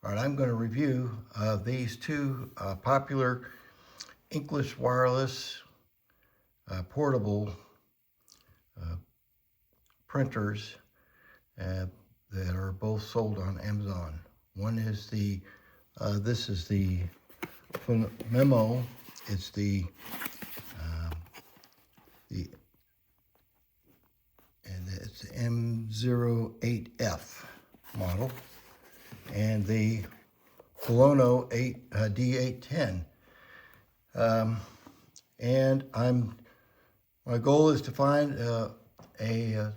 All right, I'm going to review these two popular Inkless wireless portable printers that are both sold on Amazon. One is this is the Phomemo. It's the M08F model, and the Polono D810. And my goal is to find a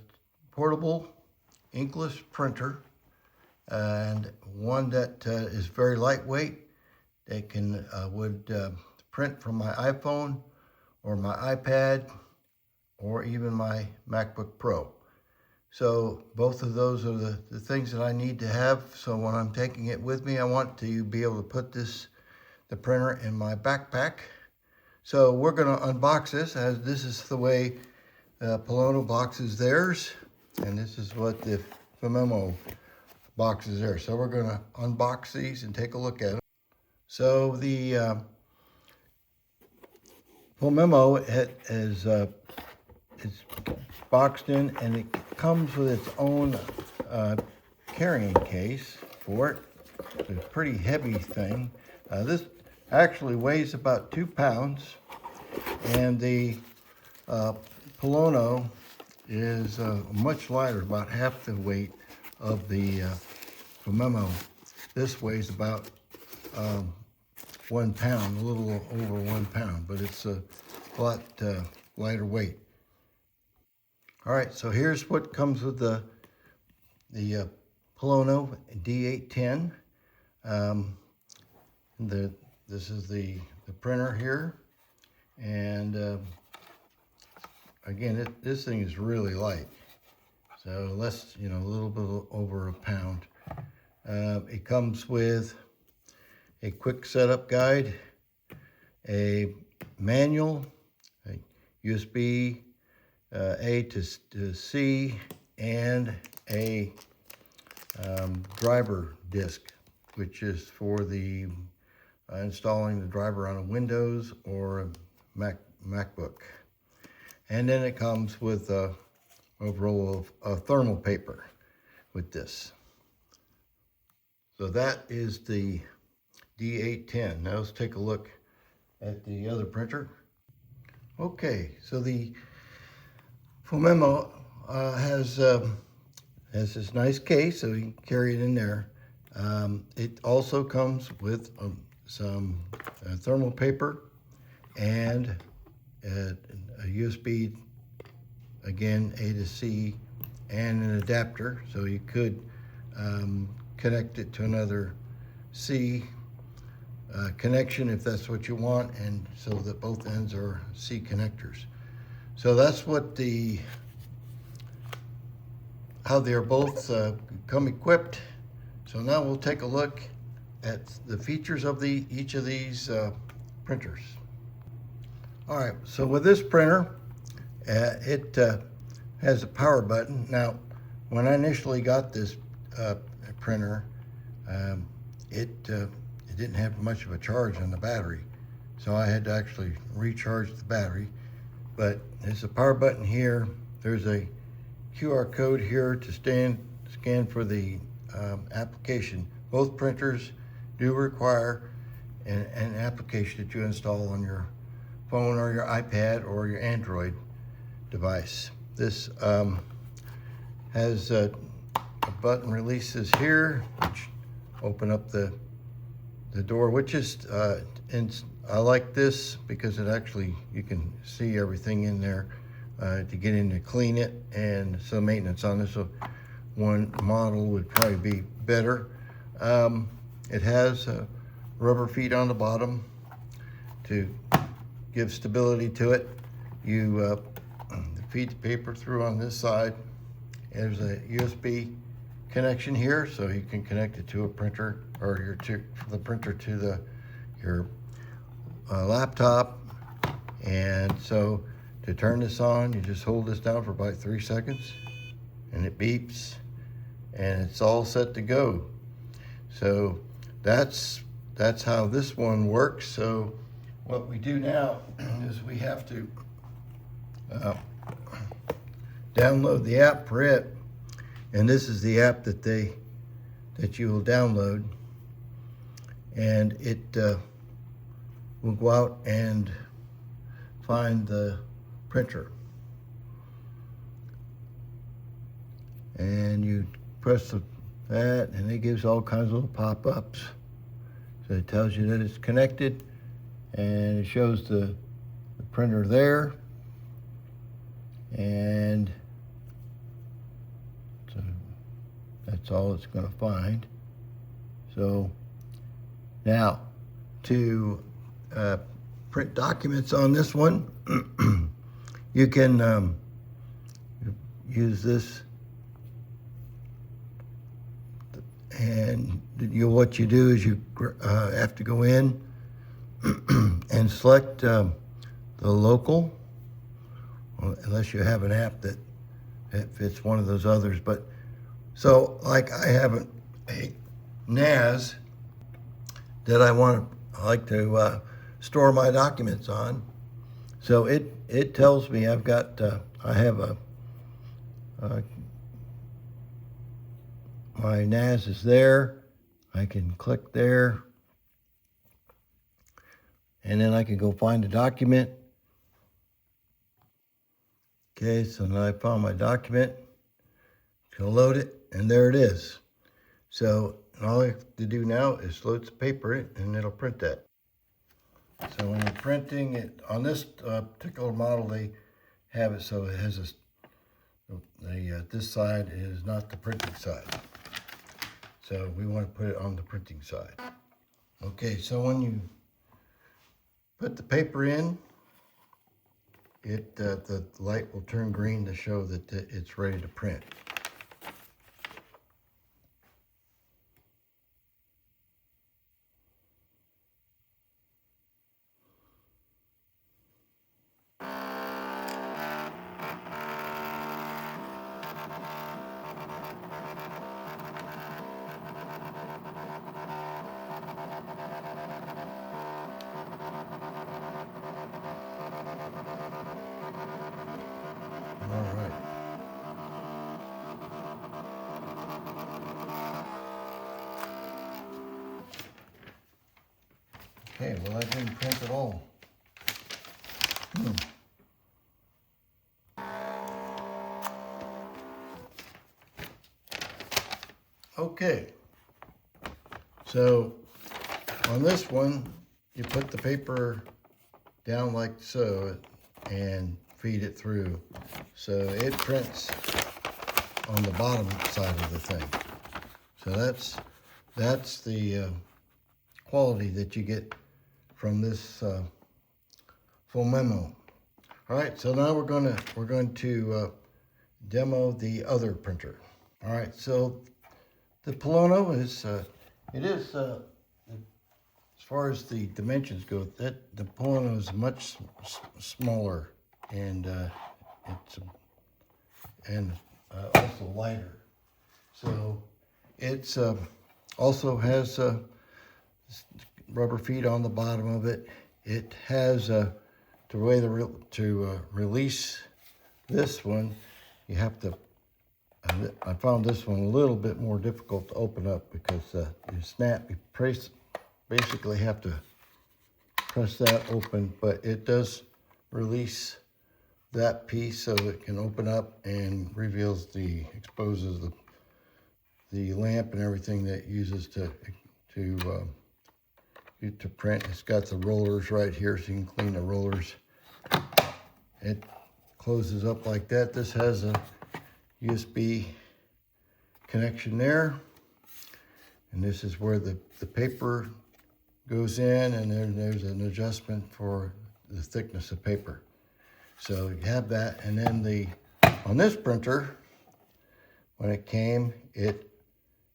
portable inkless printer, and one that is very lightweight, that would print from my iPhone or my iPad or even my MacBook Pro. So both of those are the things that I need to have. So when I'm taking it with me, I want to be able to put the printer in my backpack. So we're going to unbox this, as this is the way Polono boxes theirs, and this is what the Phomemo box is there. So we're going to unbox these and take a look at them. So the Phomemo it's boxed in, and it comes with its own carrying case for it. It's a pretty heavy thing. This actually weighs about 2 pounds, and the Polono is much lighter, about half the weight of the Phomemo. This weighs about 1 pound, a little over 1 pound, but it's a lot lighter weight. All right, so here's what comes with the Polono D810. This is the printer here, and again, this thing is really light, so less, a little bit over 1 pound. It comes with a quick setup guide, a manual, a USB A to C, and a driver disc, which is for the installing the driver on a Windows or a MacBook. And then it comes with a roll of thermal paper with this. So that is the D810. Now let's take a look at the other printer. Okay, so the Phomemo has this nice case, so you can carry it in there. It also comes with some thermal paper and a USB, again, A to C, and an adapter, so you could connect it to another C connection if that's what you want, and so that both ends are C connectors. So that's what how they're both come equipped. So now we'll take a look at the features of each of these printers. All right, so with this printer, it has a power button. Now, when I initially got this printer, it didn't have much of a charge on the battery, so I had to actually recharge the battery. But there's a power button here. There's a QR code here to scan for the application. Both printers do require an application that you install on your phone or your iPad or your Android device. This has a button releases here, which open up the door, which is, and I like this because it actually, you can see everything in there to get in to clean it, and some maintenance on this. So one model would probably be better. It has rubber feet on the bottom to give stability to it. You feed the paper through on this side. There's a USB connection here, so you can connect it to a printer, or the printer to your laptop. And so to turn this on, you just hold this down for about 3 seconds, and it beeps, and it's all set to go. So that's how this one works. So what we do now is we have to download the app for it, and this is the app that you will download, and it will go out and find the printer, and you press that, and it gives all kinds of little pop-ups. So it tells you that it's connected, and it shows the printer there, and so that's all it's going to find. So now to print documents on this one, you can use this, and what you do is you have to go in and select the local, unless you have an app that fits one of those others. But so like I have a NAS that I like to store my documents on. So it tells me I've got I have my NAS is there. I can click there, and then I can go find a document. Okay, so now I found my document. It's gonna load it, and there it is. So all I have to do now is load the paper in, and it'll print that. So when you're printing it, on this particular model, they have it so it has this side is not the printing side. So we want to put it on the printing side. Okay, so when you put the paper in, the light will turn green to show that it's ready to print. All right. Okay, well, that didn't print at all. Okay, so on this one, you put the paper down like so and feed it through. So it prints on the bottom side of the thing. So that's the quality that you get from this Phomemo. All right, so now we're going to demo the other printer. All right, so the Polono is as far as the dimensions go, that the Polono is much smaller, and also lighter. So it's also has rubber feet on the bottom of it. It has to release this one, you have to. I found this one a little bit more difficult to open up because you basically have to press that open, but it does release that piece so it can open up and exposes the lamp and everything that it uses to print. It's got the rollers right here, so you can clean the rollers. It closes up like that. This has a USB connection there, and this is where the paper goes in, and there's an adjustment for the thickness of paper. So you have that, and then on this printer, when it came, it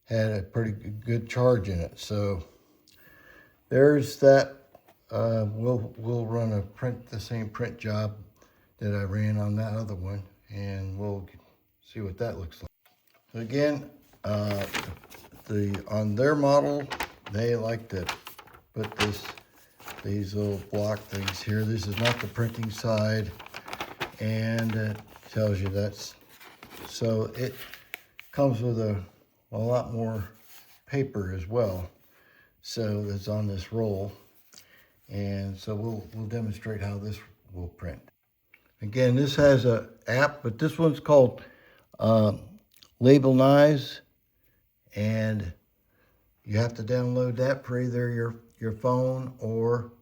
had a pretty good charge in it. So there's that. We'll run the same print job that I ran on that other one, and we'll see what that looks like. So again, on their model, they like to put these little block things here. This is not the printing side, and it tells you that's, so it comes with a lot more paper as well. So that's on this roll. And so we'll demonstrate how this will print. Again, this has an app, but this one's called Label-Nize, and you have to download that for either your phone or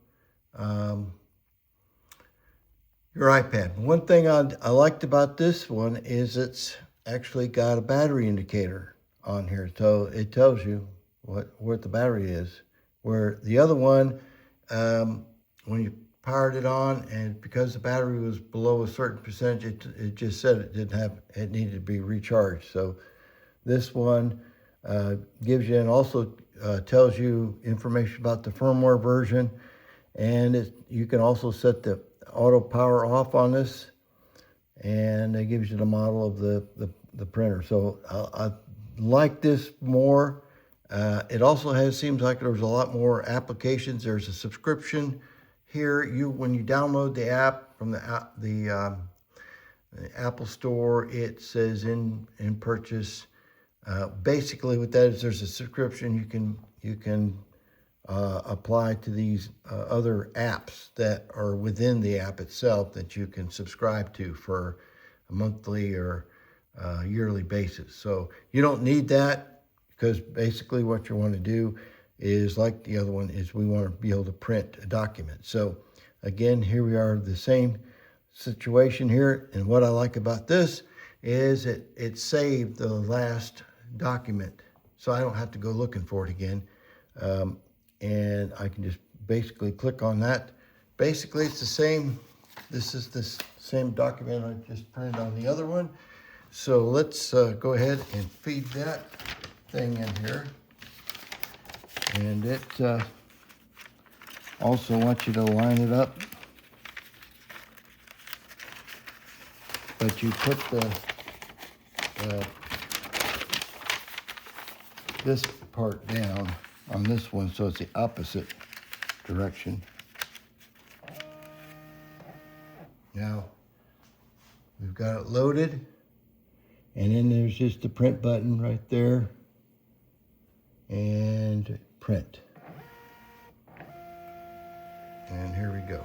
your iPad. One thing I liked about this one is it's actually got a battery indicator on here, so it tells you what the battery is. Where the other one, when you powered it on, and because the battery was below a certain percentage, it just said it needed to be recharged. So this one gives you, and also tells you information about the firmware version, and you can also set the auto power off on this, and it gives you the model of the printer. So I like this more. It also seems like there's a lot more applications. There's a subscription here. When you download the app from the Apple Store, it says in purchase. Basically, what that is, there's a subscription you can apply to these other apps that are within the app itself that you can subscribe to for a monthly or yearly basis. So you don't need that, because basically what you want to do is, like the other one, is we want to be able to print a document. So again, here we are, the same situation here. And what I like about this is it saved the last document, so I don't have to go looking for it again. And I can just basically click on that. Basically, it's the same. This is the same document I just printed on the other one. So let's go ahead and feed that thing in here. And it also wants you to line it up. But you put this part down on this one, so it's the opposite direction. Now, we've got it loaded, and then there's just the print button right there, and print. And here we go.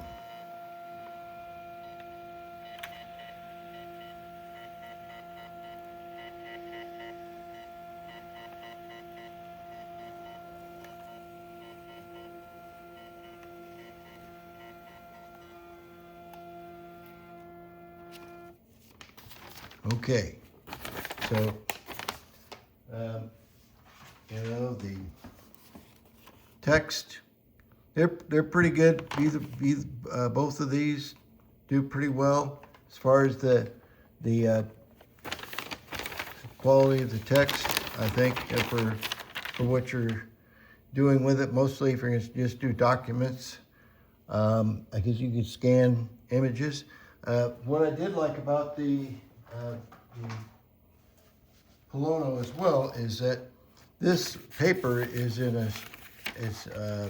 Okay, so, the text, they're pretty good. Both of these do pretty well as far as the quality of the text. I think for what you're doing with it, mostly if you're going to just do documents, I guess you could scan images. What I did like about the Polono as well is that this paper is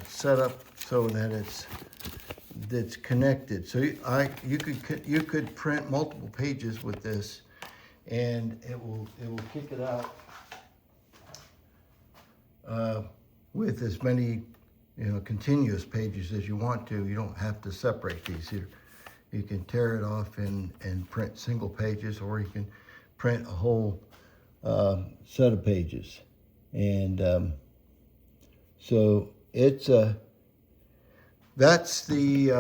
set up so that it's connected. So you could print multiple pages with this, and it will kick it out with as many continuous pages as you want to. You don't have to separate these here. You can tear it off and print single pages, or you can print a whole set of pages. And so it's that's the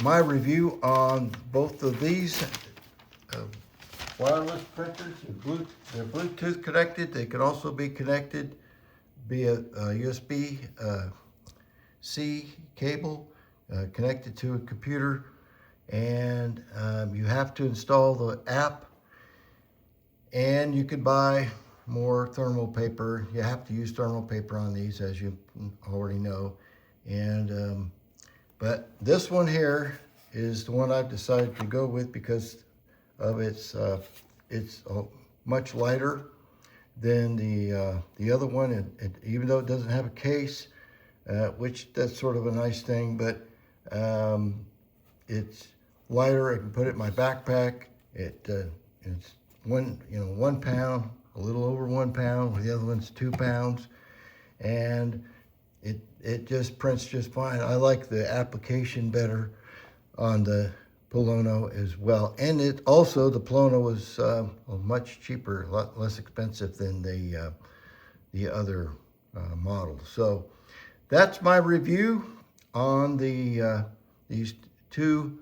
my review on both of these wireless printers. They're Bluetooth connected. They can also be connected via USB-C cable connected to a computer, and you have to install the app, and you can buy more thermal paper. You have to use thermal paper on these, as you already know. And but this one here is the one I've decided to go with because of its much lighter, than the other one. Even though it doesn't have a case, which that's sort of a nice thing, but it's lighter. I can put it in my backpack. It's 1 pound, a little over 1 pound. The other one's 2 pounds, and it just prints just fine. I like the application better on the Polono as well. And it also, the Polono was much cheaper, a lot less expensive than the other model. So that's my review on these two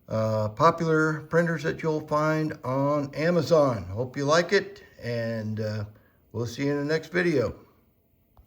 popular printers that you'll find on Amazon. Hope you like it, and we'll see you in the next video.